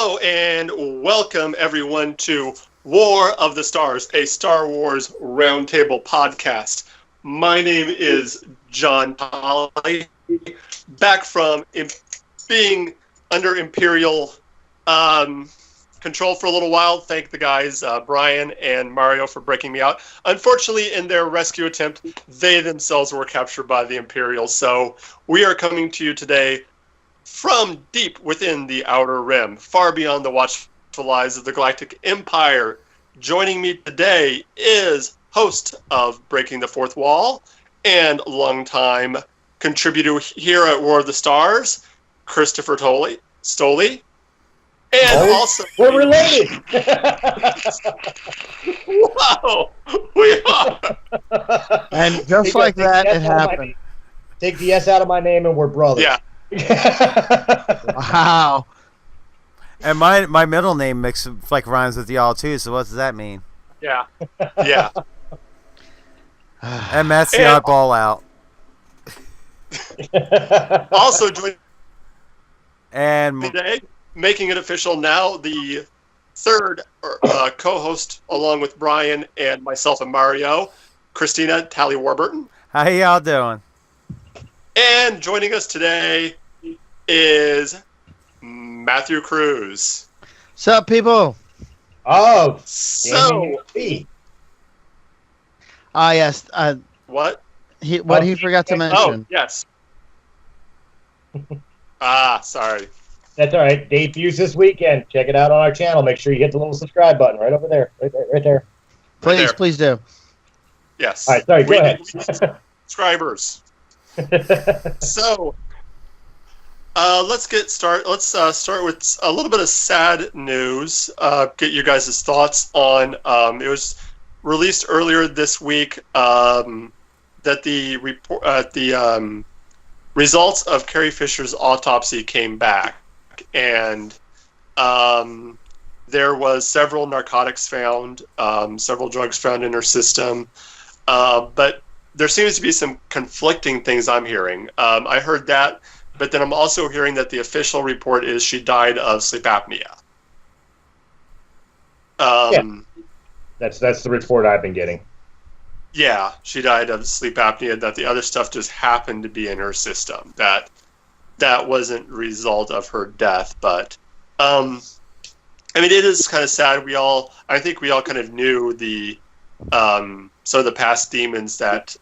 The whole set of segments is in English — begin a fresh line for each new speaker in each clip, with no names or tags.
Hello and welcome everyone to War of the Stars, a Star Wars Roundtable podcast. My name is John Tali, back from being under Imperial control for a little while. Thank the guys, Brian and Mario, for breaking me out. Unfortunately, in their rescue attempt, they themselves were captured by the Imperials. So we are coming to you today from deep within the Outer Rim, far beyond the watchful eyes of the Galactic Empire. Joining me today is host of Breaking the Fourth Wall and longtime contributor here at War of the Stars, Christopher Stoli. And also...
We're related!
Wow! We are!
And just like that, it happened.
Take the S out of my name and we're brothers.
Yeah.
Wow. And my middle name rhymes with y'all too, so what does that mean?
Yeah. Yeah.
And Matt's the oddball out.
Also joining
and
today, making it official now, the third co-host, along with Brian and myself and Mario, Christina Tali Warburton.
how y'all doing?
And joining us today is Matt Cruz.
Sup, people?
Oh,
So,
Yes.
what?
He forgot to mention.
Oh, yes. Sorry.
That's all right. Debuts this weekend. Check it out on our channel. Make sure you hit the little subscribe button right over there. Right there.
Please do.
Yes.
All right, sorry, go ahead.
Subscribers. So, let's get started. Let's start with a little bit of sad news. Get your guys' thoughts on. It was released earlier this week that the results of Carrie Fisher's autopsy came back, and there was several narcotics found, several drugs found in her system, but there seems to be some conflicting things I'm hearing. I heard that, but then I'm also hearing that the official report is she died of sleep apnea.
That's the report I've been getting.
Yeah, she died of sleep apnea, that the other stuff just happened to be in her system. That wasn't a result of her death, but I mean, it is kind of sad. I think we all kind of knew the some of the past demons that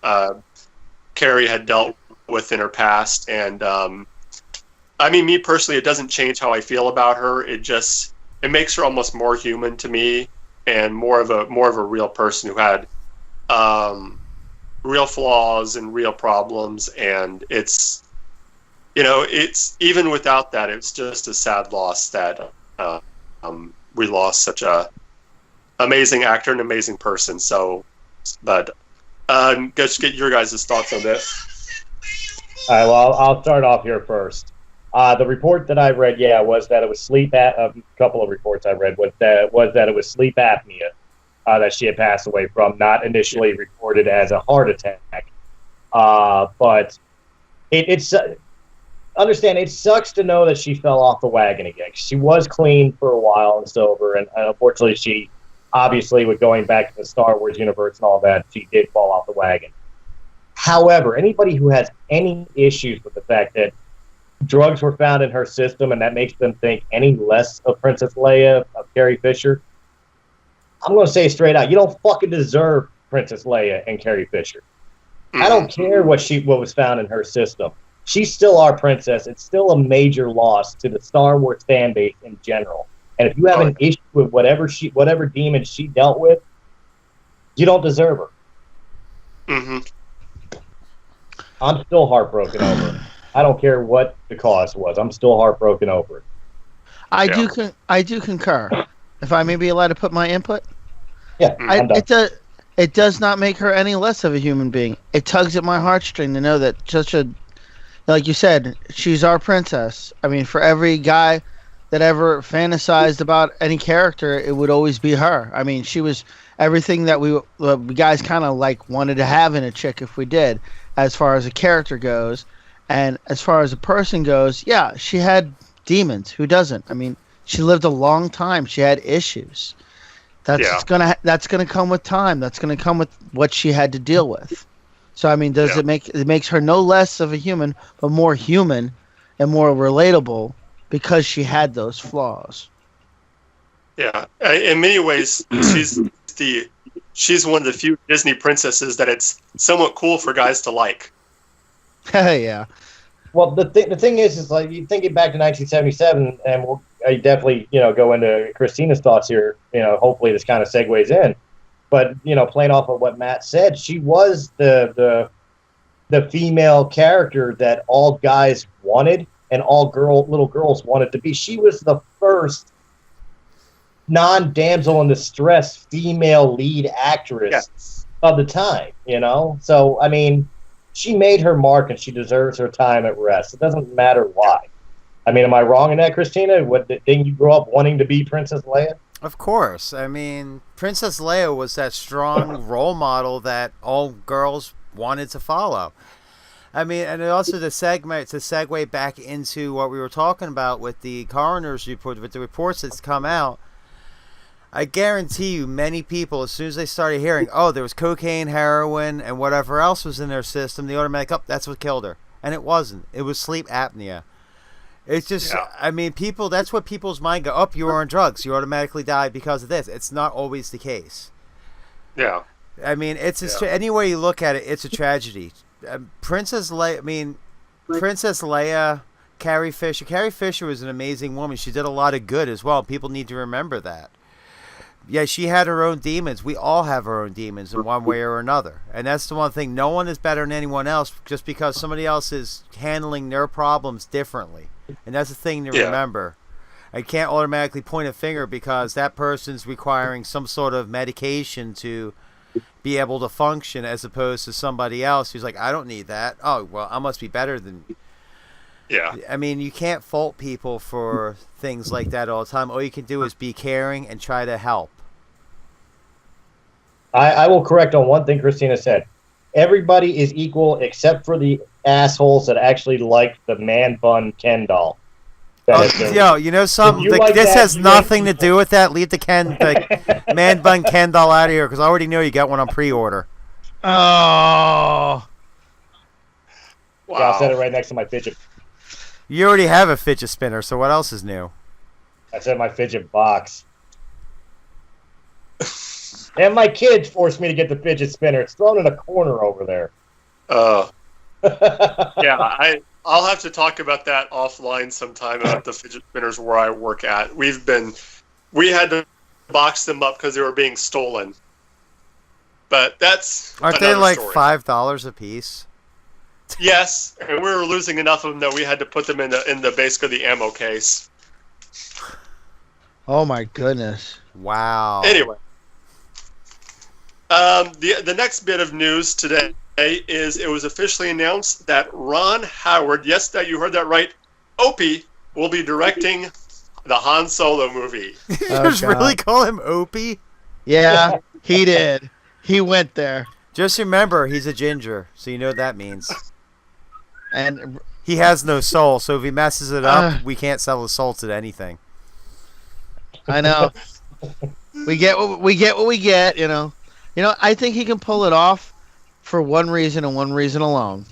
Carrie had dealt with in her past, and I mean, me personally, it doesn't change how I feel about her. It makes her almost more human to me, and more of a real person who had real flaws and real problems. And it's even without that, it's just a sad loss that we lost such a amazing actor and amazing person. So, but just get your guys' thoughts on this.
All right, well, I'll start off here first. The report that I read, was that it was a couple of reports I read was that it was sleep apnea that she had passed away from, not initially reported as a heart attack. But it's understand, it sucks to know that she fell off the wagon again. She was clean for a while and sober, and unfortunately she, obviously, with going back to the Star Wars universe and all that, she did fall off the wagon. However, anybody who has any issues with the fact that drugs were found in her system and that makes them think any less of Princess Leia, of Carrie Fisher, I'm going to say straight out, you don't fucking deserve Princess Leia and Carrie Fisher. I don't care what was found in her system. She's still our princess. It's still a major loss to the Star Wars fan base in general. And if you have an issue with whatever demon she dealt with, you don't deserve her. Mm-hmm. I'm still heartbroken over it. I don't care what the cause was. I'm still heartbroken over it.
I do concur. If I may be allowed to put my input?
Yeah,
it does not make her any less of a human being. It tugs at my heartstring to know that like you said, she's our princess. I mean, for every guy that ever fantasized about any character, it would always be her. I mean, she was everything that we guys kind of like wanted to have in a chick if we did, as far as a character goes. And as far as a person goes, yeah, she had demons. Who doesn't? I mean, She lived a long time. She had issues. That's gonna come with time. That's gonna come with what she had to deal with. So I mean, it makes her no less of a human, but more human and more relatable because she had those flaws.
Yeah, in many ways, she's one of the few Disney princesses that it's somewhat cool for guys to like.
Yeah.
Well, the thing is like you thinking back to 1977, and we'll definitely go into Christina's thoughts here. Hopefully this kind of segues in, but playing off of what Matt said, she was the female character that all guys wanted and all little girls wanted to be. She was the first non-damsel in distress female lead actress of the time. So I mean. She made her mark, and she deserves her time at rest. It doesn't matter why. I mean, am I wrong in that, Christina? Didn't you grow up wanting to be Princess Leia?
Of course. I mean, Princess Leia was that strong role model that all girls wanted to follow. I mean, and also to segue back into what we were talking about with the coroner's report, with the reports that's come out, I guarantee you many people, as soon as they started hearing, oh, there was cocaine, heroin, and whatever else was in their system, the automatic, that's what killed her. And it wasn't. It was sleep apnea. It's just, I mean, people, that's what people's mind go, oh, you were on drugs. You automatically died because of this. It's not always the case.
Yeah.
I mean, any way you look at it, it's a tragedy. Princess Leia, Carrie Fisher. Carrie Fisher was an amazing woman. She did a lot of good as well. People need to remember that. Yeah, she had her own demons. We all have our own demons in one way or another. And that's the one thing. No one is better than anyone else just because somebody else is handling their problems differently. And that's the thing to remember. I can't automatically point a finger because that person's requiring some sort of medication to be able to function as opposed to somebody else who's like, I don't need that. Oh, well, I must be better than you.
Yeah.
I mean, you can't fault people for things like that all the time. All you can do is be caring and try to help.
I will correct on one thing Christina said. Everybody is equal except for the assholes that actually like the man bun Ken doll.
Yo, you know something? This has nothing to do with that. Leave the man bun Ken doll out of here because I already know you got one on pre-order.
Oh.
Wow.
Yeah, I'll set it right next to my fidget.
You already have a fidget spinner, so what else is new?
I said my fidget box. And my kids forced me to get the fidget spinner. It's thrown in a corner over there.
Yeah, I'll have to talk about that offline sometime about the fidget spinners where I work at. We had to box them up because they were being stolen. But
aren't they like
story.
$5 a piece?
Yes, and we were losing enough of them that we had to put them in the basically the ammo case.
Oh my goodness!
Wow.
Anyway. The next bit of news today is it was officially announced that Ron Howard, yes, that you heard that right, Opie, will be directing the Han Solo movie.
You just really call him Opie?
Yeah, he did. He went there.
Just remember, he's a ginger, so you know what that means.
And
he has no soul, so if he messes it up, we can't sell his soul to anything.
I know. We get what we get, you know. I think he can pull it off for one reason and one reason alone.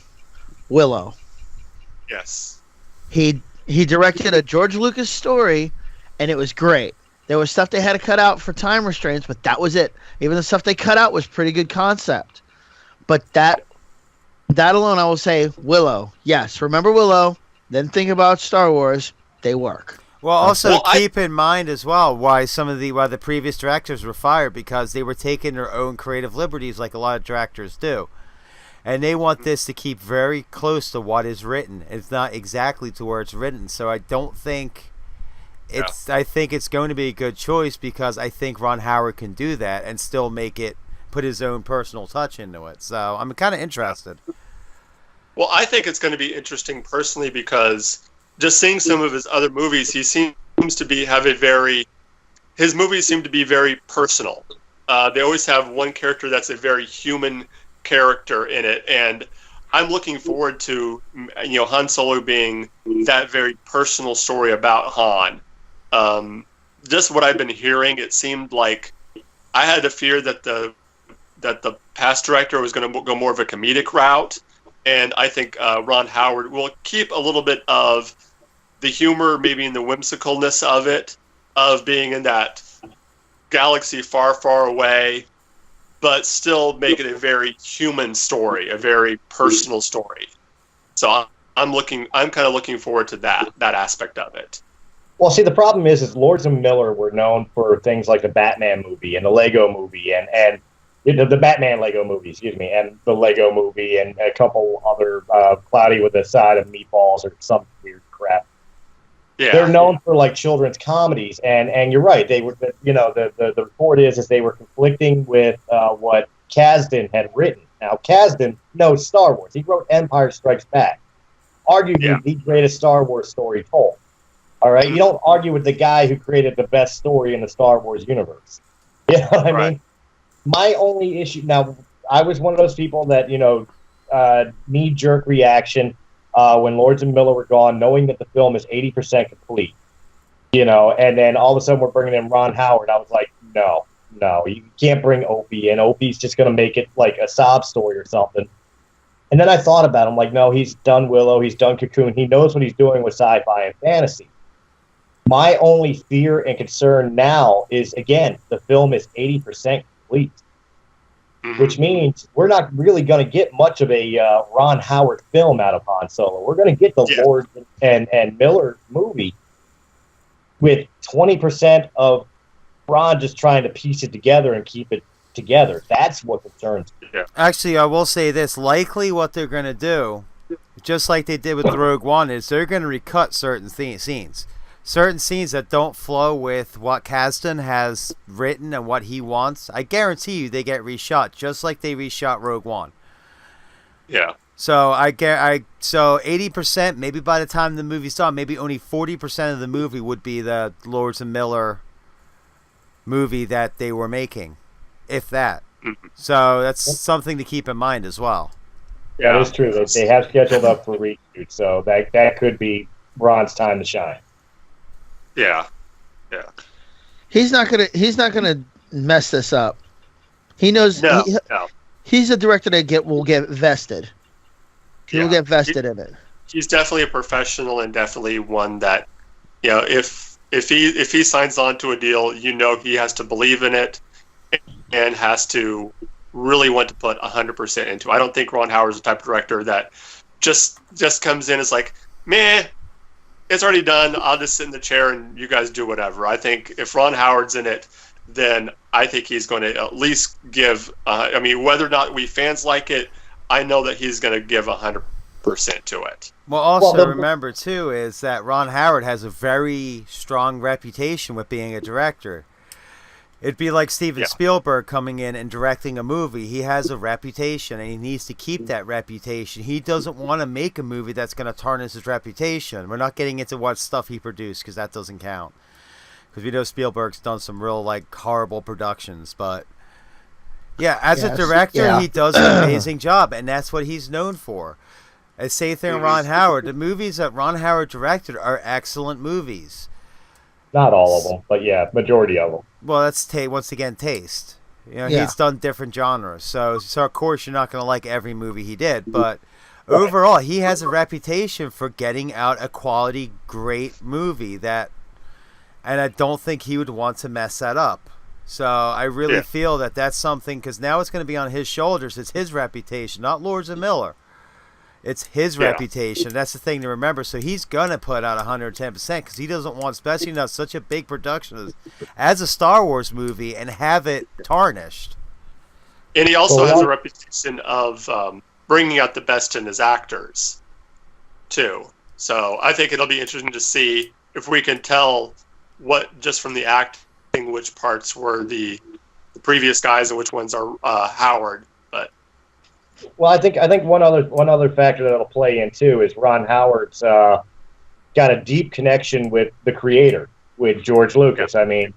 Willow.
Yes.
He directed a George Lucas story, and it was great. There was stuff they had to cut out for time restraints, but that was it. Even the stuff they cut out was pretty good concept. But that alone, I will say, Willow. Yes, remember Willow. Then think about Star Wars. They work.
Well, also keep in mind as well why the previous directors were fired, because they were taking their own creative liberties like a lot of directors do. And they want this to keep very close to what is written. It's not exactly to where it's written. So I don't think I think it's going to be a good choice because I think Ron Howard can do that and still put his own personal touch into it. So I'm kind of interested.
Well, I think it's going to be interesting personally because just seeing some of his other movies, he seems to be his movies seem to be very personal. They always have one character that's a very human character in it, and I'm looking forward to Han Solo being that very personal story about Han. just what I've been hearing, it seemed like I had a fear that the past director was going to go more of a comedic route, and I think Ron Howard will keep a little bit of the humor, maybe in the whimsicalness of it, of being in that galaxy far, far away, but still make it a very human story, a very personal story. So I'm kind of looking forward to that aspect of it.
Well, see, the problem is Lords and Miller were known for things like the Batman movie and the Lego movie and the Batman Lego movie, and the Lego movie and a couple other Cloudy with a Side of Meatballs or some weird crap. Yeah. They're known for like children's comedies, and you're right. They were, the report is they were conflicting with what Kasdan had written. Now, Kasdan knows Star Wars. He wrote Empire Strikes Back, arguably the greatest Star Wars story told. All right, you don't argue with the guy who created the best story in the Star Wars universe. You know what I mean? My only issue now, I was one of those people that knee-jerk reaction. When Lords and Miller were gone, knowing that the film is 80% complete, and then all of a sudden we're bringing in Ron Howard. I was like, no, you can't bring Opie in. Opie's just going to make it like a sob story or something. And then I thought about it. I'm like, no, he's done Willow. He's done Cocoon. He knows what he's doing with sci-fi and fantasy. My only fear and concern now is, again, the film is 80% complete. Which means we're not really going to get much of a Ron Howard film out of Han Solo. We're going to get the Lord and Miller movie with 20% of Ron just trying to piece it together and keep it together. That's what concerns me.
Yeah. Actually, I will say this. Likely what they're going to do, just like they did with Rogue One, is they're going to recut certain scenes. Certain scenes that don't flow with what Kasdan has written and what he wants, I guarantee you they get reshot, just like they reshot Rogue One.
Yeah.
So so 80%, maybe by the time the movie's done, maybe only 40% of the movie would be the Lords and Miller movie that they were making, if that. Mm-hmm. So that's something to keep in mind as well.
Yeah, that is true. They have scheduled up for reshoot, so that could be Ron's time to shine.
Yeah.
He's not gonna mess this up. He knows. No. He's a director that will get vested. He will get vested in it.
He's definitely a professional and definitely one that, if he signs on to a deal, he has to believe in it and has to really want to put 100% into it. I don't think Ron Howard's the type of director that just comes in as like, meh. It's already done. I'll just sit in the chair and you guys do whatever. I think if Ron Howard's in it, then I think he's going to at least give. Whether or not we fans like it, I know that he's going to give 100% to it.
Well, also remember too is that Ron Howard has a very strong reputation with being a director. It'd be like Steven Spielberg coming in and directing a movie. He has a reputation, and he needs to keep that reputation. He doesn't want to make a movie that's going to tarnish his reputation. We're not getting into what stuff he produced, because that doesn't count. Because we know Spielberg's done some real, horrible productions. But, yeah, as a director, he does an amazing job, and that's what he's known for. As same thing with Ron Howard. The movies that Ron Howard directed are excellent movies.
Not all of them, but yeah, majority of them.
Well, that's once again taste. He's done different genres, so of course you're not going to like every movie he did, but overall he has a reputation for getting out a quality, great movie and I don't think he would want to mess that up. So I really feel that that's something, because now it's going to be on his shoulders. It's his reputation, not Lords and Miller. It's his reputation. That's the thing to remember. So he's going to put out 110% because he doesn't want, especially now, such a big production as a Star Wars movie and have it tarnished.
And he also has a reputation of bringing out the best in his actors, too. So I think it'll be interesting to see if we can tell just from the acting, which parts were the previous guys and which ones are Howard.
Well, I think one other factor that'll play in too is Ron Howard's got a deep connection with the creator, with George Lucas. I mean,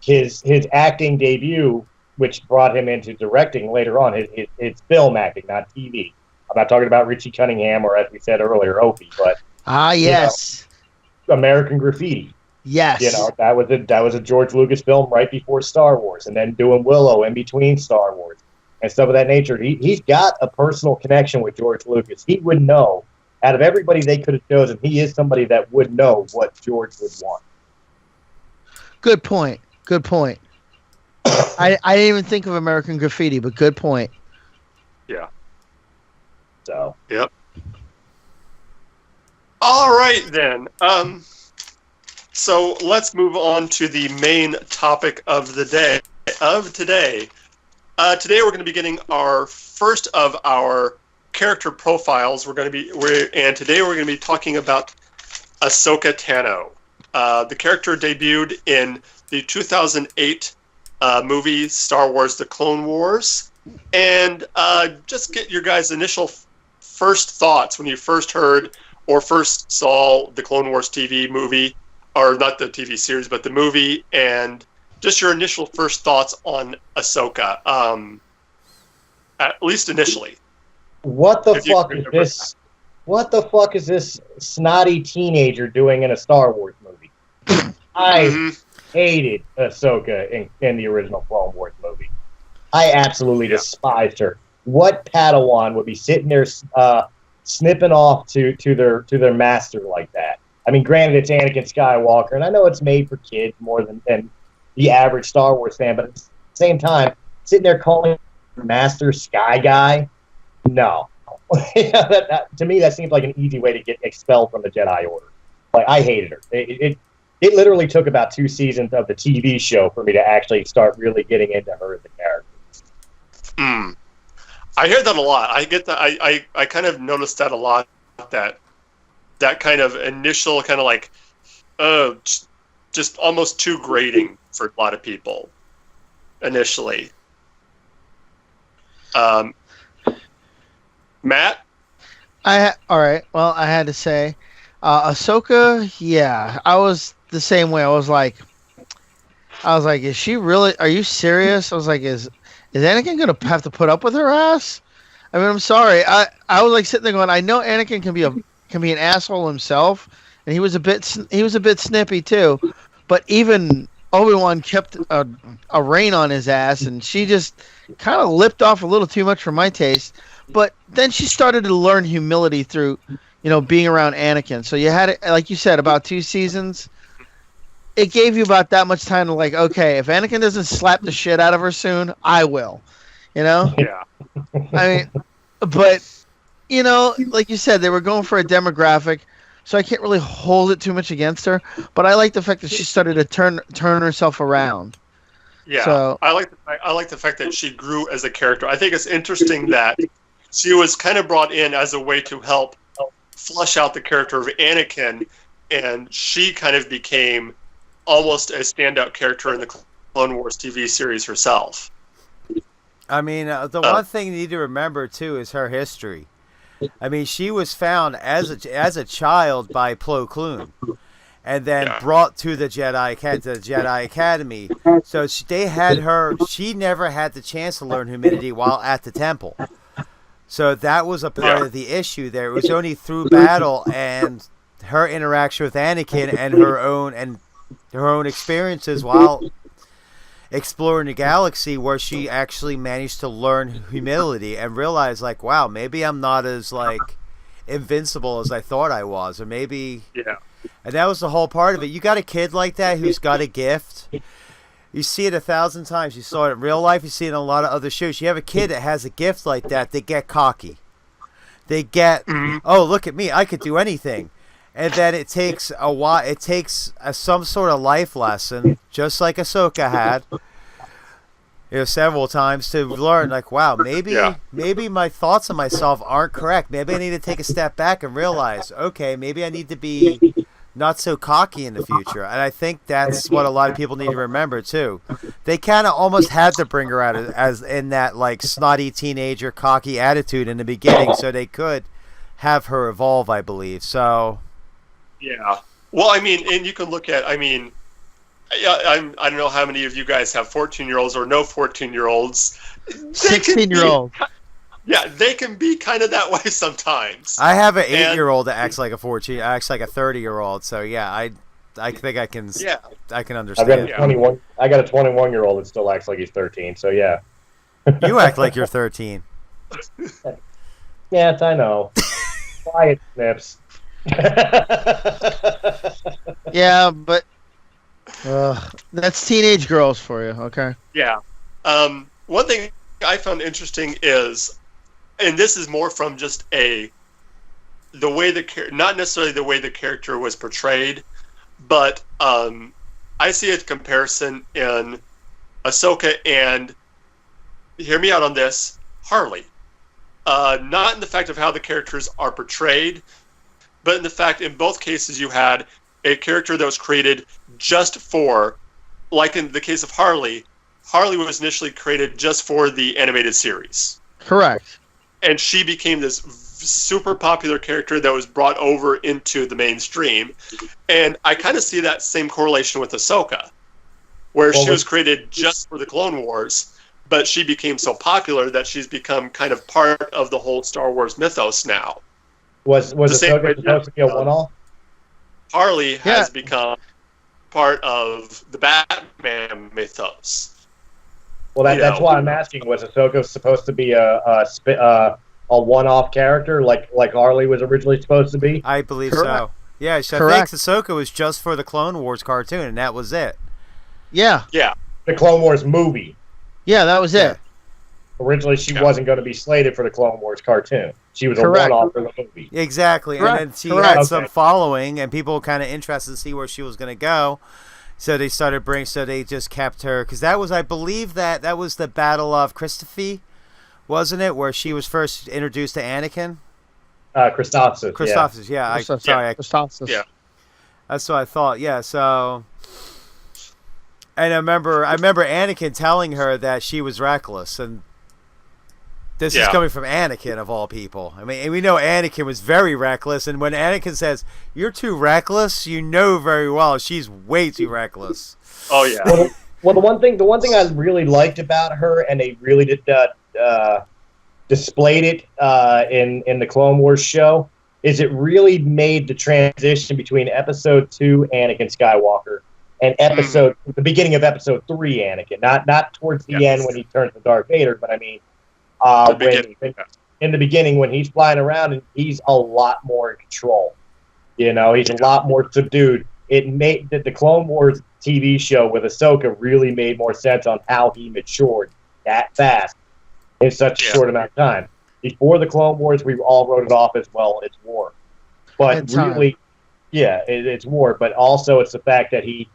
his acting debut, which brought him into directing later on, his film acting, not TV. I'm not talking about Richie Cunningham or, as we said earlier, Opie, but
yes,
American Graffiti.
Yes.
You know, that was a George Lucas film right before Star Wars, and then doing Willow in between Star Wars and stuff of that nature. He's got a personal connection with George Lucas. He would know, out of everybody they could have chosen, he is somebody that would know what George would want.
Good point. I didn't even think of American Graffiti, but good point.
Yeah.
So.
Yep. All right, then. So let's move on to the main topic of the day, today. Today we're going to be getting our first of our character profiles. Today we're going to be talking about Ahsoka Tano. The character debuted in the 2008 movie Star Wars: The Clone Wars, and just get your guys' initial first thoughts when you first heard or first saw the Clone Wars TV movie. Or not the TV series, but the movie, and just your initial first thoughts on Ahsoka, at least initially.
What the fuck is this? What the fuck is this snotty teenager doing in a Star Wars movie? I hated Ahsoka in the original Clone Wars movie. I absolutely despised her. What Padawan would be sitting there snipping off to their master like that? I mean, granted, it's Anakin Skywalker, and I know it's made for kids more than the average Star Wars fan, but at the same time, sitting there calling Master Sky Guy, no. To me, that seems like an easy way to get expelled from the Jedi Order. Like, I hated her. It literally took about 2 seasons of the TV show for me to actually start really getting into her as a character.
I hear that a lot. I get that. I kind of noticed that a lot, that kind of initial kind of like, just almost too grating for a lot of people initially. Matt?
All right. Well, I had to say, Ahsoka, yeah, I was the same way. I was like, is she really, are you serious? I was like, is Anakin going to have to put up with her ass? I mean, I'm sorry. I was like sitting there going, I know Anakin can be an asshole himself, and he was a bit snippy too, but even Obi-Wan kept a rein on his ass, and she just kind of lipped off a little too much for my taste. But then she started to learn humility through, being around Anakin. So you had it, like you said, about 2 seasons. It gave you about that much time to like, okay, if Anakin doesn't slap the shit out of her soon, I will.
Yeah.
I mean, but. Like you said, they were going for a demographic, so I can't really hold it too much against her. But I like the fact that she started to turn herself around.
Yeah,
so,
I like the fact that she grew as a character. I think it's interesting that she was kind of brought in as a way to help flesh out the character of Anakin, and she kind of became almost a standout character in the Clone Wars TV series herself.
I mean, the one thing you need to remember too is her history. I mean, she was found as a child by Plo Koon, and then brought to the Jedi Academy. So they had her. She never had the chance to learn humility while at the temple. So that was a part of the issue there. It was only through battle and her interaction with Anakin and her own experiences while exploring the galaxy where she actually managed to learn humility and realize, like, wow, maybe I'm not as like invincible as I thought I was, or maybe and that was the whole part of it. You got a kid like that who's got a gift. You see it 1,000 times. You saw it in real life. You see it in a lot of other shows. You have a kid that has a gift like that. They get cocky. They get, oh, look at me. I could do anything. And then it takes a while. It takes some sort of life lesson, just like Ahsoka had, several times to learn. Like, wow, maybe my thoughts of myself aren't correct. Maybe I need to take a step back and realize, okay, maybe I need to be not so cocky in the future. And I think that's what a lot of people need to remember too. They kind of almost had to bring her out as in that like snotty teenager, cocky attitude in the beginning, so they could have her evolve, I believe. So.
Yeah. Well, I mean, and you can look at, I mean, I don't know how many of you guys have 14-year-olds or no 14-year-olds.
16-year-olds.
Yeah, they can be kind of that way sometimes.
I have an 8-year-old that acts like a 14, acts like a 30-year-old. So yeah, I think I can.
Yeah.
I can
I've got
understand.
a 21. I got a 21-year-old that still acts like he's 13. So yeah.
You act like you're 13.
Yes, I know. Quiet, Snips.
Yeah, but that's teenage girls for you, okay?
Yeah. One thing I found interesting is, and this is more from just the way not necessarily the way the character was portrayed, but I see a comparison in Ahsoka and, hear me out on this, Harley. Not in the fact of how the characters are portrayed, but in the fact in both cases you had a character that was created just for, like in the case of Harley was initially created just for the animated series.
Correct.
And she became this super popular character that was brought over into the mainstream. And I kind of see that same correlation with Ahsoka, where she was created just for the Clone Wars, but she became so popular that she's become kind of part of the whole Star Wars mythos now.
Was Ahsoka supposed to be a one-off?
Harley has become part of the Batman mythos.
Well, that's why I'm asking. Was Ahsoka supposed to be a one-off character like Harley was originally supposed to be?
I believe so. Yeah, I think Ahsoka was just for the Clone Wars cartoon, and that was it.
Yeah.
Yeah.
The Clone Wars movie.
Yeah, that was it.
Originally, she wasn't going to be slated for the Clone Wars cartoon. She was a one-off for the movie.
Exactly.
Correct.
And then she had some following, and people were kind of interested to see where she was going to go. So they so they just kept her, because that was, I believe that was the Battle of Christophee, wasn't it, where she was first introduced to Anakin?
Christophsis,
yeah.
Christophsis.
Yeah.
That's what I thought. Yeah. So, and I remember Anakin telling her that she was reckless, and this is coming from Anakin of all people. I mean, and we know Anakin was very reckless, and when Anakin says you're too reckless, you know very well she's way too reckless.
Oh yeah.
Well, the one thing I really liked about her, and they really did displayed it in the Clone Wars show, is it really made the transition between Episode 2 Anakin Skywalker and the beginning of Episode 3 Anakin. Not towards the end when he turns to Darth Vader, but I mean, in the beginning when he's flying around, and he's a lot more in control. You know, he's a lot more subdued. It made the Clone Wars TV show with Ahsoka really made more sense on how he matured that fast in such a short amount of time. Before the Clone Wars, we all wrote it off as, well, it's war. But really, it's war. But also it's the fact that he,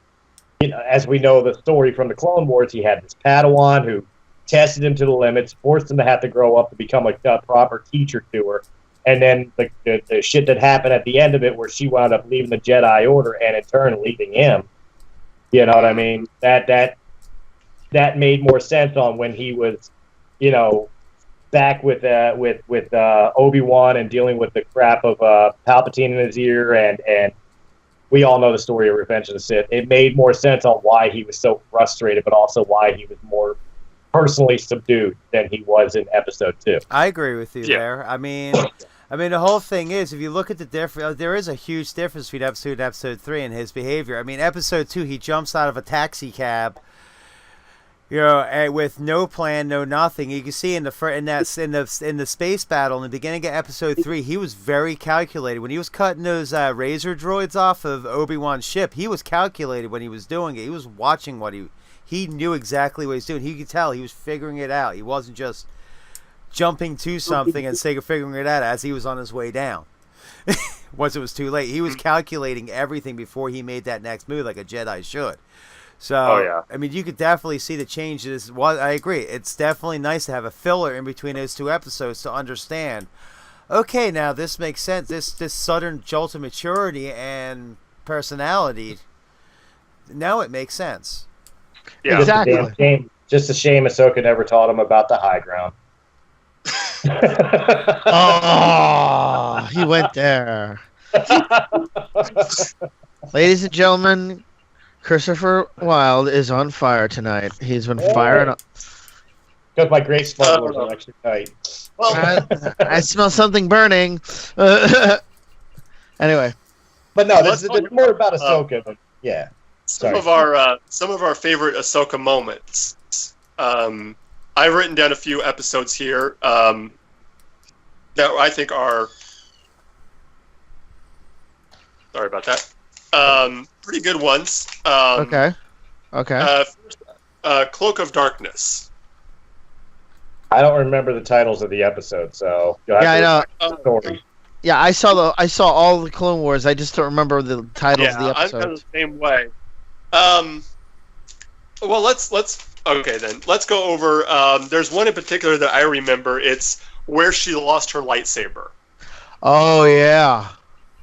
as we know the story from the Clone Wars, he had this Padawan who tested him to the limits, forced him to have to grow up to become a proper teacher to her. And then the shit that happened at the end of it, where she wound up leaving the Jedi Order and in turn leaving him. You know what I mean? That made more sense on when he was, back with Obi-Wan and dealing with the crap of Palpatine in his ear, and we all know the story of Revenge of the Sith. It made more sense on why he was so frustrated, but also why he was more personally subdued than he was in Episode 2.
I agree with you there. I mean, the whole thing is, if you look at the difference, there is a huge difference between Episode 2 and Episode 3 in his behavior. I mean, Episode 2, he jumps out of a taxi cab, with no plan, no nothing. You can see in the space battle in the beginning of Episode 3, he was very calculated. When he was cutting those razor droids off of Obi-Wan's ship, he was calculated when he was doing it. He was watching he knew exactly what he was doing. He could tell he was figuring it out. He wasn't just jumping to something and figuring it out as he was on his way down. Once it was too late, he was calculating everything before he made that next move, like a Jedi should. So, I mean, you could definitely see the changes. Well, I agree. It's definitely nice to have a filler in between those two episodes to understand. Okay, now this makes sense. This sudden jolt of maturity and personality. Now it makes sense.
Yeah,
exactly.
Just a shame Ahsoka never taught him about the high ground.
Oh, he went there. Ladies and gentlemen, Christopher Wylde is on fire tonight. He's been firing up.
Because my Grace smugglers are extra tight.
I smell something burning. Anyway.
But no, this is more about Ahsoka Yeah.
Some of our favorite Ahsoka moments. I've written down a few episodes here that I think are. Sorry about that. Pretty good ones.
Okay.
First, Cloak of Darkness.
I don't remember the titles of the episodes, so
Yeah, I know.
Story.
Yeah, I saw all the Clone Wars. I just don't remember the titles of the
I'm
episodes.
kind of the same way. Well, let's okay then. Let's go over. There's one in particular that I remember. It's where she lost her lightsaber.
Oh yeah.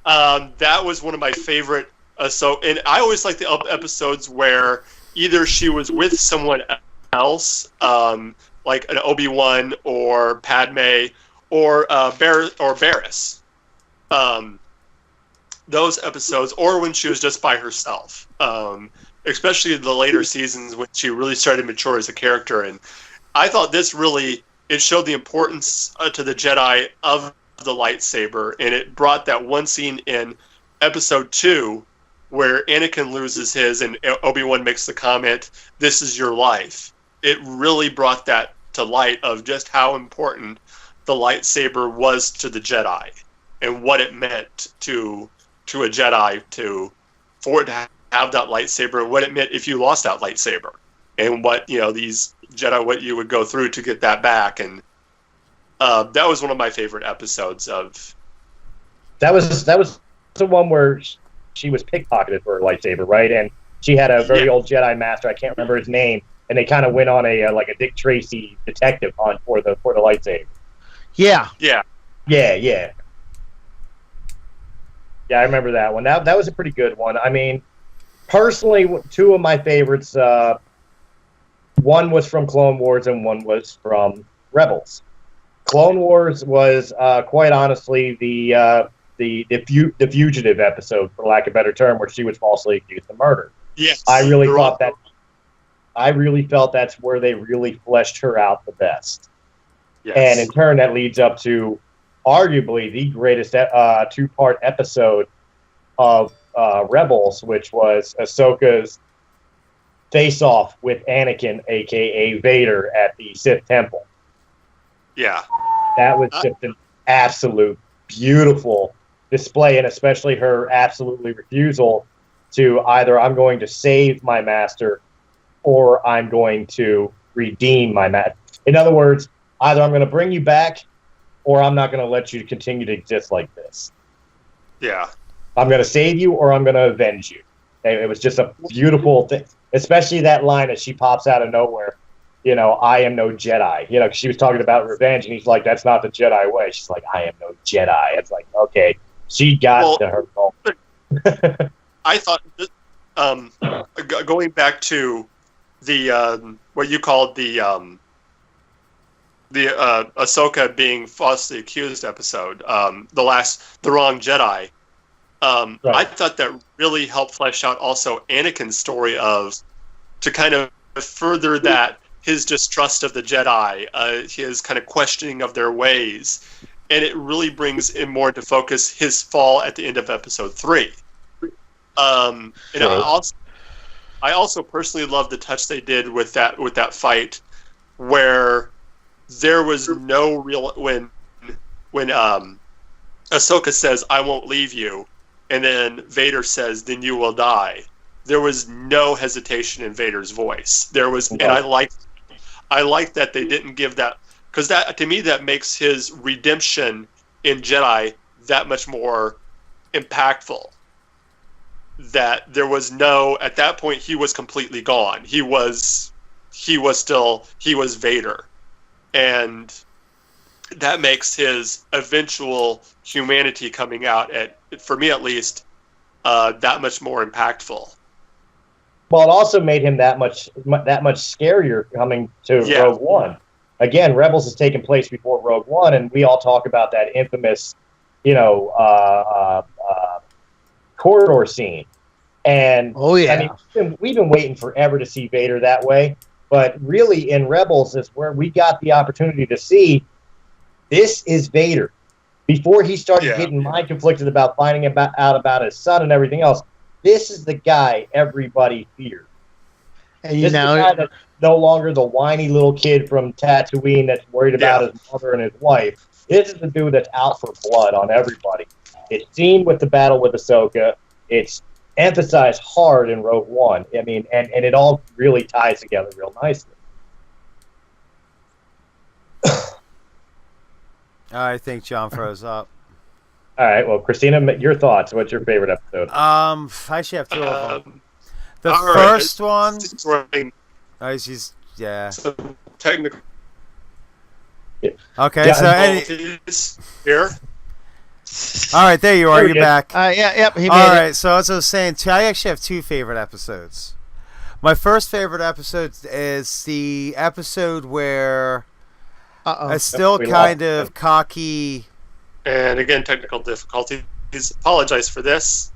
That was one of my favorite. And I always like the episodes where either she was with someone else, like an Obi-Wan or Padme, or Barriss. Those episodes, or when she was just by herself. Especially the later seasons when she really started to mature as a character. And I thought this really, it showed the importance to the Jedi of the lightsaber, and it brought that one scene in episode 2 where Anakin loses his and Obi-Wan makes the comment, "This is your life." It really brought that to light of just how important the lightsaber was to the Jedi and what it meant to a Jedi for it to have that lightsaber, what it meant if you lost that lightsaber, and what these Jedi, what you would go through to get that back. And that was one of my favorite episodes of.
That was the one where she was pickpocketed for her lightsaber, right? And she had a very old Jedi master. I can't remember his name, and they kind of went on a like a Dick Tracy detective hunt for the lightsaber.
Yeah.
Yeah. I remember that one. That was a pretty good one. I mean, personally, 2 of my favorites. One was from Clone Wars, and one was from Rebels. Clone Wars was quite honestly the fugitive episode, for lack of a better term, where she was falsely accused of murder.
Yes,
I really felt that's where they really fleshed her out the best. Yes. And in turn, that leads up to arguably the greatest 2-part episode of Rebels, which was Ahsoka's face-off with Anakin, a.k.a. Vader, at the Sith Temple.
Yeah.
That was just an absolute beautiful display, and especially her absolutely refusal to either I'm going to save my master or I'm going to redeem my master. In other words, either I'm going to bring you back or I'm not going to let you continue to exist like this.
Yeah.
I'm going to save you or I'm going to avenge you. It was just a beautiful thing, especially that line as she pops out of nowhere. I am no Jedi. 'Cause she was talking about revenge, and he's like, that's not the Jedi way. She's like, I am no Jedi. It's like, okay, she got to her goal.
I thought, going back to the what you called the Ahsoka being falsely accused episode, the Wrong Jedi. Right. I thought that really helped flesh out also Anakin's story to kind of further that his distrust of the Jedi, his kind of questioning of their ways, and it really brings in more into focus his fall at the end of episode 3. And I also personally love the touch they did with that fight, where there was no real when Ahsoka says, "I won't leave you," and then Vader says, "Then you will die." There was no hesitation in Vader's voice. There was, and I like that they didn't give that, because that, to me, that makes his redemption in Jedi that much more impactful. That there was at that point he was completely gone. He was Vader, and that makes his eventual humanity coming out, for me at least, that much more impactful.
Well, it also made him that much scarier coming to Rogue One. Again, Rebels has taken place before Rogue One, and we all talk about that infamous, corridor scene. And
oh yeah,
I mean, we've been waiting forever to see Vader that way, but really in Rebels is where we got the opportunity to see this is Vader. Before he started getting mind conflicted about finding out about his son and everything else, this is the guy everybody feared.
And
This is the guy that's no longer the whiny little kid from Tatooine that's worried about his mother and his wife. This is the dude that's out for blood on everybody. It's seen with the battle with Ahsoka. It's emphasized hard in Rogue One. I mean, and it all really ties together real nicely.
I think John froze up.
All right, well, Christina, your thoughts. What's your favorite episode?
I actually have two of them. The
all
first
right.
one. Oh, she's
Technical.
Okay,
Yeah,
so
here.
all right, there you are.
There
You're
he is.
back.
Yep, he made
All
it.
right, so as I was saying, I actually have two favorite episodes. My first favorite episode is the episode where a still
We
kind
lost
of cocky.
And again, technical difficulties. Apologize for this.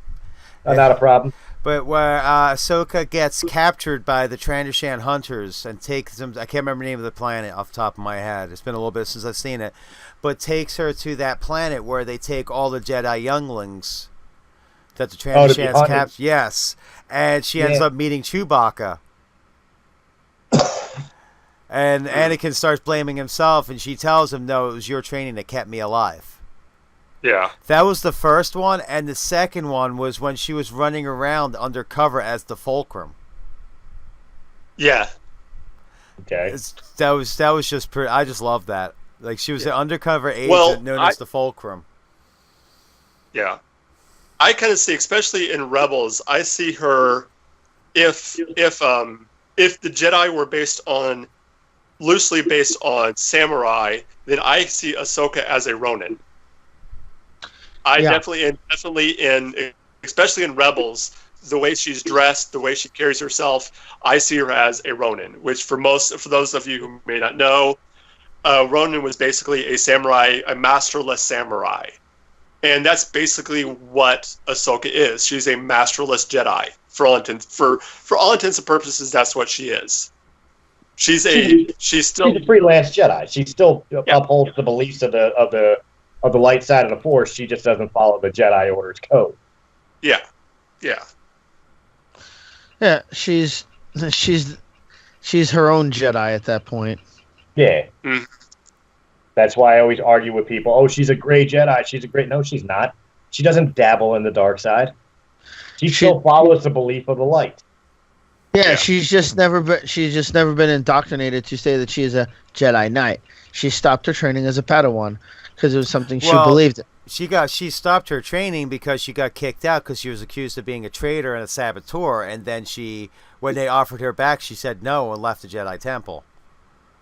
Not a problem.
But where Ahsoka gets captured by the Trandoshan hunters and takes them, I can't remember the name of the planet off the top of my head. It's been a little bit since I've seen it. But takes her to that planet where they take all the Jedi younglings that the Trandoshans capture. Yes. And she ends up meeting Chewbacca. And Anakin starts blaming himself, and she tells him, no, it was your training that kept me alive.
Yeah.
That was the first one, and the second one was when she was running around undercover as the Fulcrum.
Yeah.
Okay.
That was just pretty. I just love that. Like, she was an undercover agent known as the Fulcrum.
Yeah. I kind of see, especially in Rebels, I see her if the Jedi were loosely based on samurai, then I see Ahsoka as a Ronin. Definitely especially in Rebels, the way she's dressed, the way she carries herself, I see her as a Ronin. Which for those of you who may not know, Ronin was basically a samurai, a masterless samurai, and that's basically what Ahsoka is. She's a masterless Jedi. For all intents and purposes, that's what she is. She's still
a freelance Jedi. She still upholds the beliefs of the light side of the Force. She just doesn't follow the Jedi Order's code.
Yeah.
Yeah, she's her own Jedi at that point.
Yeah.
Mm.
That's why I always argue with people. Oh, she's a gray Jedi. No, she's not. She doesn't dabble in the dark side. She still follows the belief of the light.
Yeah, she's just never been indoctrinated to say that she is a Jedi Knight. She stopped her training as a Padawan because it was something she believed in.
She stopped her training because she got kicked out because she was accused of being a traitor and a saboteur, and then when they offered her back, she said no and left the Jedi Temple.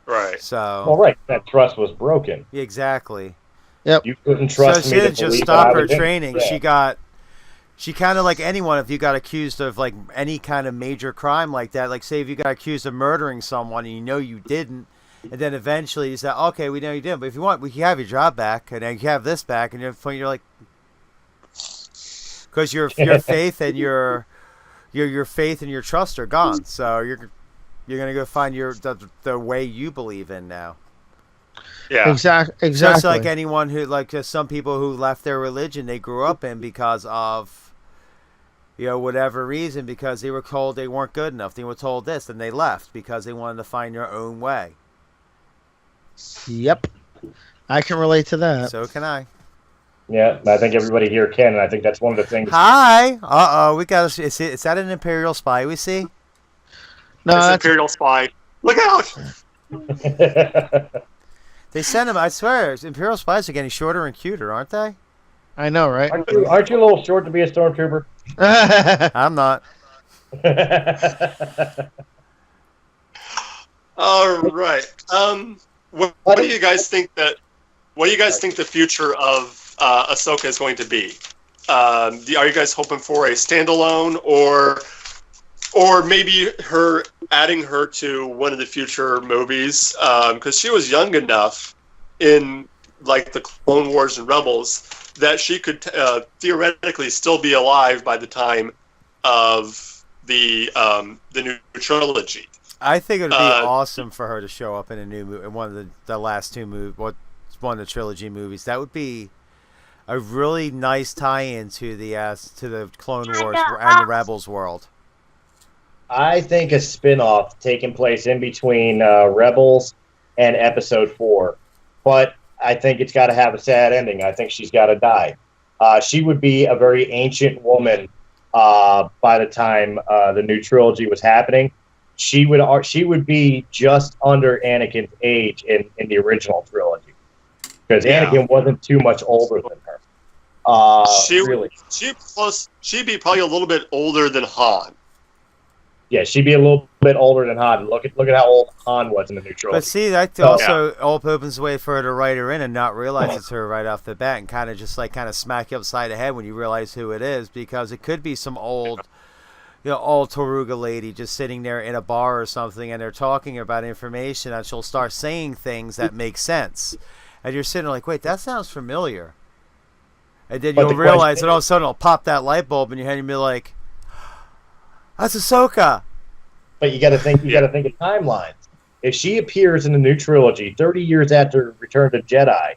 Right.
So.
That trust was broken.
Exactly.
Yep.
You couldn't trust me.
So she didn't just stop her training. Yeah. She kind of, like anyone, if you got accused of like any kind of major crime like that, like say if you got accused of murdering someone and you know you didn't, and then eventually you say, okay, we know you didn't, but if you want, we can have your job back, and then you have this back, and you're like, because your faith and your faith and your trust are gone, so you're gonna go find the way you believe in now.
Yeah,
exactly.
Just like anyone who, like some people who left their religion they grew up in because of, whatever reason, because they were told they weren't good enough. They were told this, and they left because they wanted to find their own way.
Yep, I can relate to that.
So can I.
Yeah, I think everybody here can, and I think that's one of the things.
Hi. We got. Is that an Imperial spy we see?
No,
it's Imperial spy. Look out!
They send him. I swear, Imperial spies are getting shorter and cuter, aren't they?
I know, right?
Aren't you a little short to be a stormtrooper?
I'm not.
All right. What do you guys think the future of Ahsoka is going to be? Are you guys hoping for a standalone, or maybe adding her to one of the future movies? Because she was young enough in like the Clone Wars and Rebels that she could theoretically still be alive by the time of the new trilogy.
I think it would be awesome for her to show up in a new movie, in one of the last two movies, one of the trilogy movies. That would be a really nice tie-in to the Clone Wars and the Rebels world.
I think a spin-off taking place in between Rebels and Episode 4. But I think it's got to have a sad ending. I think she's got to die. She would be a very ancient woman by the time the new trilogy was happening. She would be just under Anakin's age in the original trilogy. Because Anakin wasn't too much older than her.
She'd be probably a little bit older than Han.
Yeah, she'd be a little bit older than Han. Look at how old Han was in the new trilogy.
But see, that also opens the way for her to write her in and not realize it's her right off the bat, and kind of smack you upside the head when you realize who it is, because it could be some old Taruga lady just sitting there in a bar or something, and they're talking about information, and she'll start saying things that make sense, and you're sitting there like, wait, that sounds familiar, and then you'll realize, and all of a sudden it'll pop that light bulb in your head, and you'll be like, that's Ahsoka.
But you got to think. You got to think of timelines. If she appears in the new trilogy 30 years after Return to Jedi,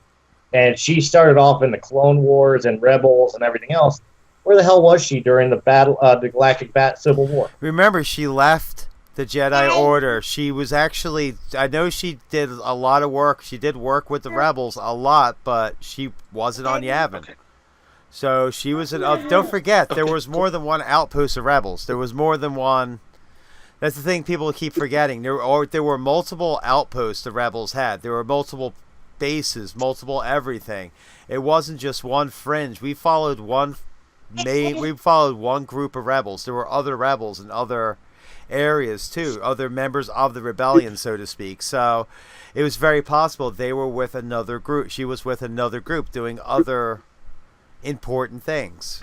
and she started off in the Clone Wars and Rebels and everything else, where the hell was she during the the Galactic Civil War?
Remember, she left the Jedi Order. She was actually, I know she did a lot of work. She did work with the Rebels a lot, but she wasn't on Yavin. So she was don't forget, there was more than one outpost of Rebels. There was more than one. That's the thing people keep forgetting. There were multiple outposts the Rebels had. There were multiple bases, multiple everything. It wasn't just one fringe. We followed one group of rebels. There were other rebels in other areas too, other members of the rebellion, so to speak. So it was very possible they were with another group. She was with another group doing other important things.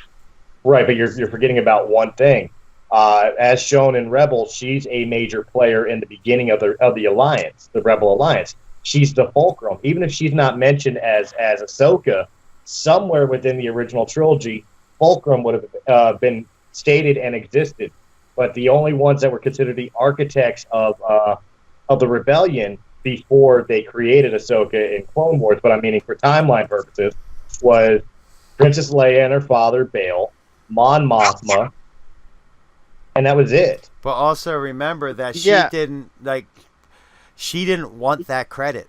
Right, but you're forgetting about one thing. As shown in Rebels, she's a major player in the beginning of the Alliance, the Rebel Alliance. She's the fulcrum. Even if she's not mentioned as Ahsoka, somewhere within the original trilogy, fulcrum would have been stated and existed. But the only ones that were considered the architects of the rebellion before they created Ahsoka in Clone Wars, but I'm meaning for timeline purposes, was Princess Leia and her father, Bail, Mon Mothma, and that was it.
But also remember that she didn't want that credit.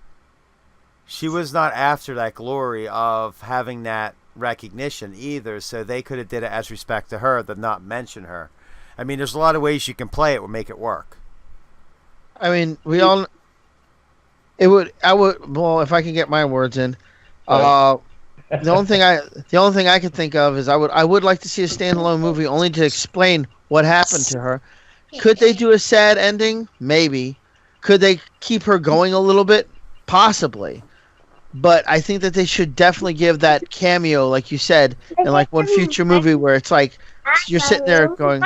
She was not after that glory of having that recognition either, so they could have did it as respect to her, than not mention her. I mean, there's a lot of ways you can play it would make it work.
I mean, well, if I can get my words in, the only thing I could think of is I would like to see a standalone movie only to explain what happened to her. Could they do a sad ending? Maybe. Could they keep her going a little bit? Possibly. But I think that they should definitely give that cameo, like you said, in like one future movie where it's like you're sitting there going,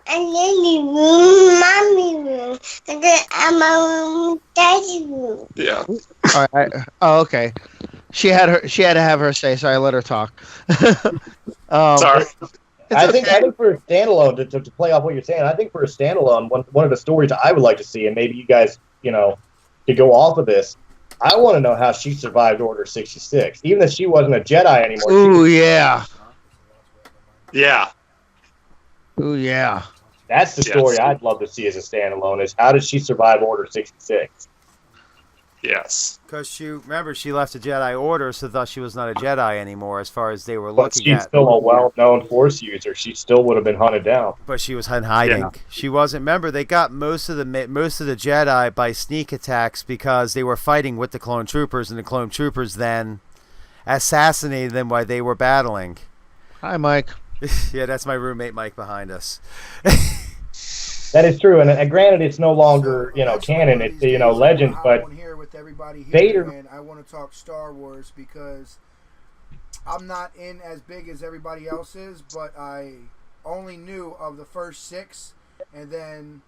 Mommy room, daddy room.
Yeah.
all right. Oh, okay. She had to have her say, so I let her talk.
Sorry.
I think for a standalone, to play off what you're saying, I think for a standalone, one of the stories I would like to see, and maybe you guys, could go off of this, I want to know how she survived Order 66. Even if she wasn't a Jedi anymore.
Ooh, yeah.
Yeah.
Ooh, yeah.
That's the story I'd love to see as a standalone, is how did she survive Order 66?
Yes.
Because she left the Jedi Order, so thus she was not a Jedi anymore as far as they were looking
she's
at.
She's still a well-known Force user. She still would have been hunted down.
But she was in hiding. Yeah. She wasn't. Remember, they got most of the Jedi by sneak attacks because they were fighting with the clone troopers, and the clone troopers then assassinated them while they were battling.
Hi, Mike.
Yeah, that's my roommate Mike behind us.
That is true, and granted, it's no longer canon. It's legends, but
Vader. And I want to talk Star Wars because I'm not in as big as everybody else is, but I only knew of the first 6, and then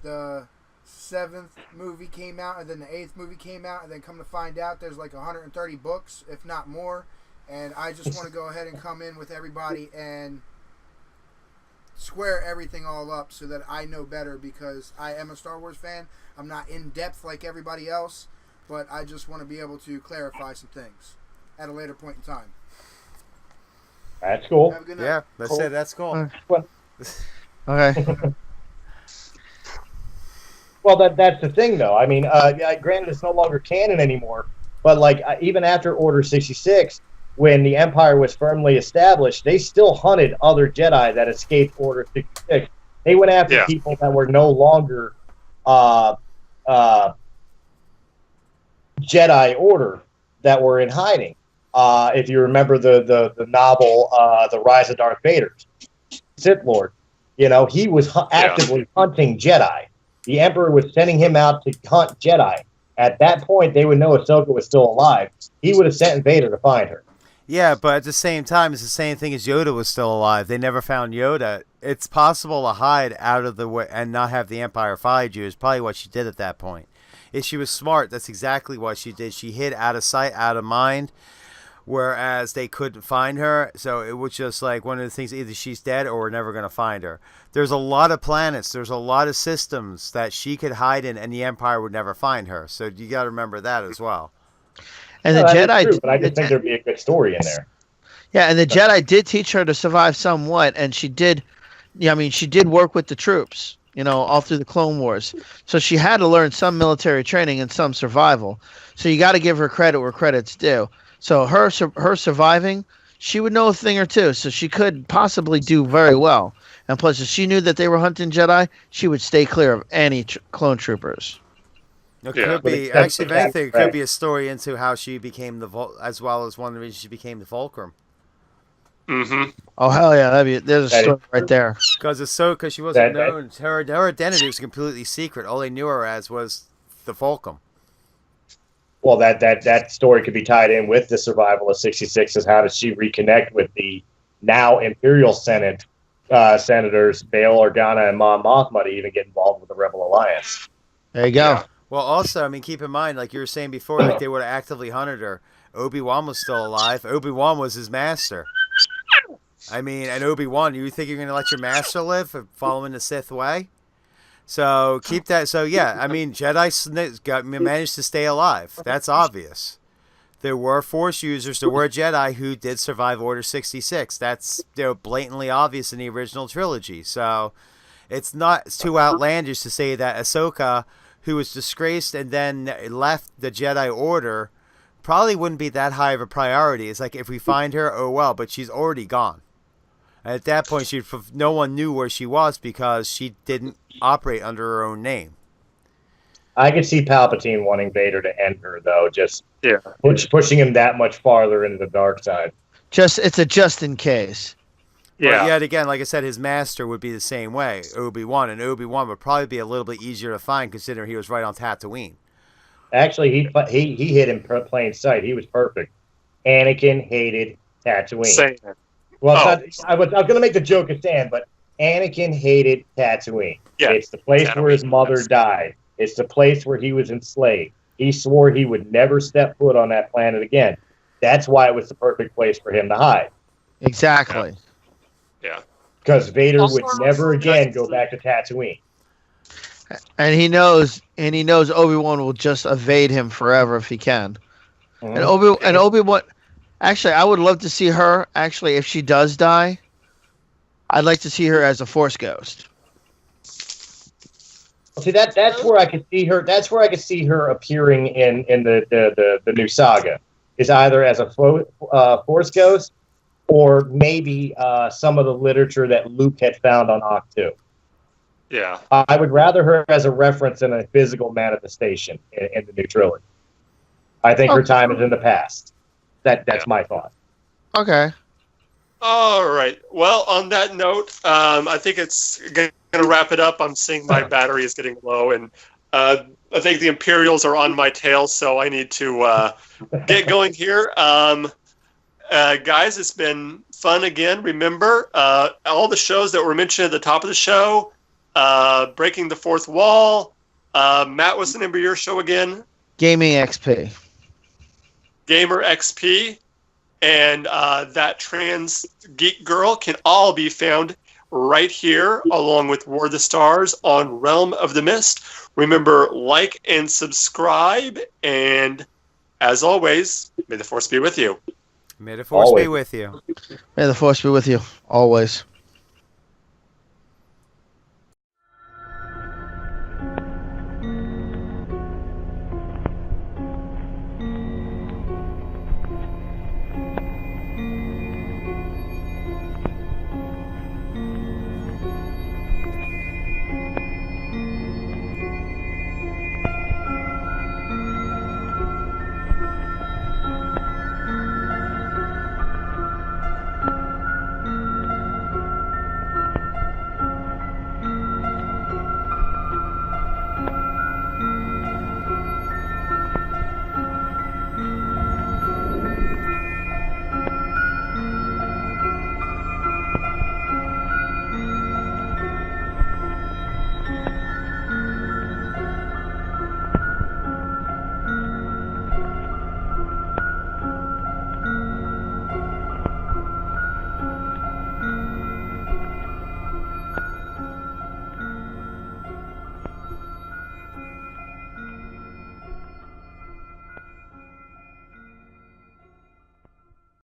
the 7th movie came out, and then the 8th movie came out, and then come to find out there's like 130 books, if not more. And I just want to go ahead and come in with everybody and square everything all up so that I know better, because I am a Star Wars fan. I'm not in depth like everybody else, but I just want to be able to clarify some things at a later point in time.
That's cool.
Have a good night.
Yeah, let's say that's cool.
Okay.
Well, that's the thing, though. I mean, granted, it's no longer canon anymore, but like even after Order 66, when the Empire was firmly established, they still hunted other Jedi that escaped Order 66. They went after people that were no longer Jedi Order that were in hiding. If you remember the novel, The Rise of Darth Vader, Sith Lord, he was actively hunting Jedi. The Emperor was sending him out to hunt Jedi. At that point, they would know Ahsoka was still alive. He would have sent Vader to find her.
Yeah, but at the same time, it's the same thing as Yoda was still alive. They never found Yoda. It's possible to hide out of the way and not have the Empire find you is probably what she did at that point. If she was smart, that's exactly what she did. She hid out of sight, out of mind, whereas they couldn't find her. So it was just like one of the things, either she's dead or we're never going to find her. There's a lot of planets, there's a lot of systems that she could hide in and the Empire would never find her. So you got to remember that as well.
And the Jedi,
true, but I just think there'd be a good story in there.
Yeah, and the Jedi did teach her to survive somewhat, and she did. Yeah, I mean, she did work with the troops, all through the Clone Wars. So she had to learn some military training and some survival. So you got to give her credit where credit's due. So her surviving, she would know a thing or two, so she could possibly do very well. And plus, if she knew that they were hunting Jedi, she would stay clear of any clone troopers.
It could be, actually, if anything, it could be a story into how she became as well as one of the reasons she became the Fulcrum.
Mm-hmm.
Oh, hell yeah, there's a story right there.
Because she wasn't known, her identity was completely secret. All they knew her as was the Fulcrum.
Well, that story could be tied in with the survival of 66. Is how does she reconnect with the now Imperial Senate senators Bail Organa and Mon Mothma to even get involved with the Rebel Alliance?
There you go.
Yeah.
Well, also, I mean, keep in mind, like you were saying before, like they would have actively hunted her. Obi-Wan was still alive. Obi-Wan was his master. I mean, and Obi-Wan, you think you're going to let your master live following the Sith way? So keep that. So yeah, I mean, Jedi managed to stay alive. That's obvious. There were Force users. There were Jedi who did survive Order 66. That's blatantly obvious in the original trilogy. So it's not too outlandish to say that Ahsoka, who was disgraced and then left the Jedi Order, probably wouldn't be that high of a priority. It's like if we find her, oh well, but she's already gone. And at that point, no one knew where she was because she didn't operate under her own name.
I could see Palpatine wanting Vader to end her, though, just pushing him that much farther into the dark side.
It's a just in case.
Yeah.
But yet again, like I said, his master would be the same way, Obi-Wan, and Obi-Wan would probably be a little bit easier to find considering he was right on Tatooine.
Actually, he hid in plain sight. He was perfect. Anakin hated Tatooine.
Same.
Well, I was going to make the joke at Stan, but Anakin hated Tatooine.
Yeah,
it's the place where his mother died. It's the place where he was enslaved. He swore he would never step foot on that planet again. That's why it was the perfect place for him to hide.
Exactly.
Yeah.
Because Vader would never again go back to Tatooine.
And he knows Obi-Wan will just evade him forever if he can. Mm-hmm. And Obi-Wan, actually, I would love to see her. Actually, if she does die, I'd like to see her as a Force ghost.
See, that's where I could see her. That's where I could see her appearing in the new saga. Is either as a Force ghost, or maybe some of the literature that Luke had found on Ahch-To.
Yeah.
I would rather her as a reference in a physical manifestation in the new trilogy. I think her time is in the past. That's my thought.
Okay.
All right. Well, on that note, I think it's going to wrap it up. I'm seeing my battery is getting low, and I think the Imperials are on my tail, so I need to get going here. Guys, it's been fun again. Remember, all the shows that were mentioned at the top of the show, Breaking the Fourth Wall. Matt, what's the name of your show again?
Gaming XP.
Gamer XP. And that trans geek girl can all be found right here, along with War of the Stars on Realm of the Mist. Remember, like and subscribe. And as always, may the Force be with you.
May the force
Always.
be with you.
May the force be with you always.